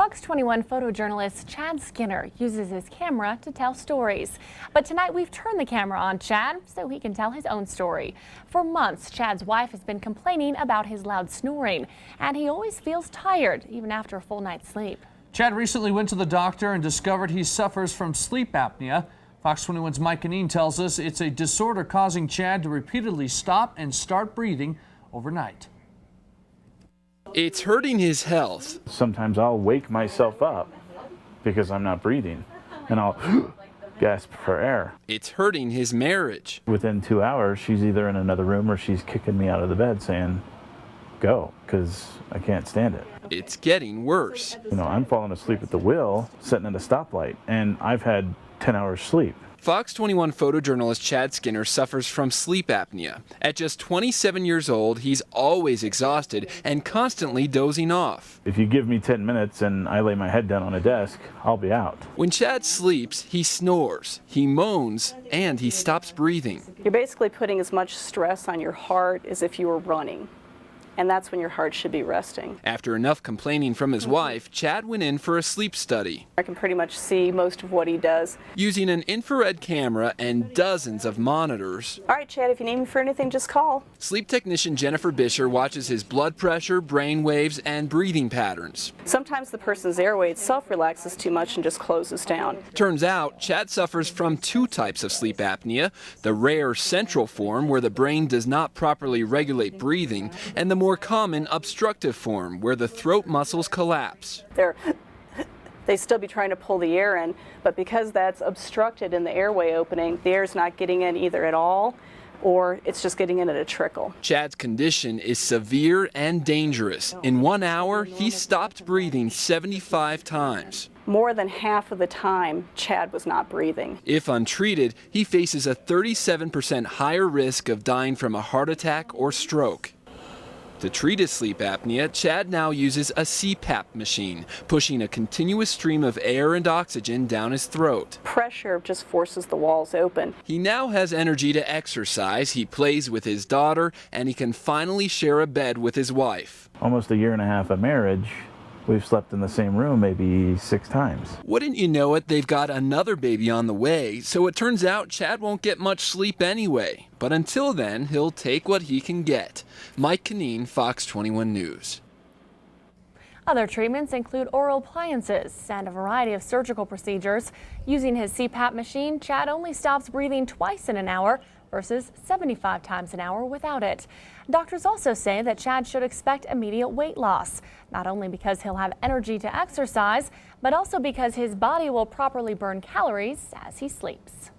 Fox 21 photojournalist Chad Skinner uses his camera to tell stories. But tonight we've turned the camera on Chad so he can tell his own story. For months, Chad's wife has been complaining about his loud snoring, and he always feels tired even after a full night's sleep. Chad recently went to the doctor and discovered he suffers from sleep apnea. Fox 21's Mike Canine tells us it's a disorder causing Chad to repeatedly stop and start breathing overnight. It's hurting his health. Sometimes I'll wake myself up because I'm not breathing, and I'll gasp for air. It's hurting his marriage. Within 2 hours, she's either in another room or she's kicking me out of the bed saying, go, because I can't stand it. It's getting worse. You know, I'm falling asleep at the wheel, sitting at a stoplight, and I've had 10 hours sleep. Fox 21 photojournalist Chad Skinner suffers from sleep apnea. At just 27 years old, he's always exhausted and constantly dozing off. If you give me 10 minutes and I lay my head down on a desk, I'll be out. When Chad sleeps, he snores, he moans, and he stops breathing. You're basically putting as much stress on your heart as if you were running. And that's when your heart should be resting. After enough complaining from his wife, Chad went in for a sleep study. I can pretty much see most of what he does. Using an infrared camera and dozens of monitors. All right, Chad, if you need me for anything, just call. Sleep technician Jennifer Bisher watches his blood pressure, brain waves, and breathing patterns. Sometimes the person's airway itself relaxes too much and just closes down. Turns out, Chad suffers from two types of sleep apnea, the rare central form where the brain does not properly regulate breathing, and the more common obstructive form where the throat muscles collapse. They still be trying to pull the air in, but because that's obstructed in the airway opening, the air's not getting in either at all, or it's just getting in at a trickle. Chad's condition is severe and dangerous. In 1 hour, he stopped breathing 75 times. More than half of the time, Chad was not breathing. If untreated, he faces a 37% higher risk of dying from a heart attack or stroke. To treat his sleep apnea, Chad now uses a CPAP machine, pushing a continuous stream of air and oxygen down his throat. Pressure just forces the walls open. He now has energy to exercise, he plays with his daughter, and he can finally share a bed with his wife. Almost a year and a half of marriage, we've slept in the same room maybe 6 times. Wouldn't you know it, they've got another baby on the way, so it turns out Chad won't get much sleep anyway. But until then, he'll take what he can get. Mike Canine, Fox 21 News. Other treatments include oral appliances and a variety of surgical procedures. Using his CPAP machine, Chad only stops breathing twice in an hour versus 75 times an hour without it. Doctors also say that Chad should expect immediate weight loss, not only because he'll have energy to exercise, but also because his body will properly burn calories as he sleeps.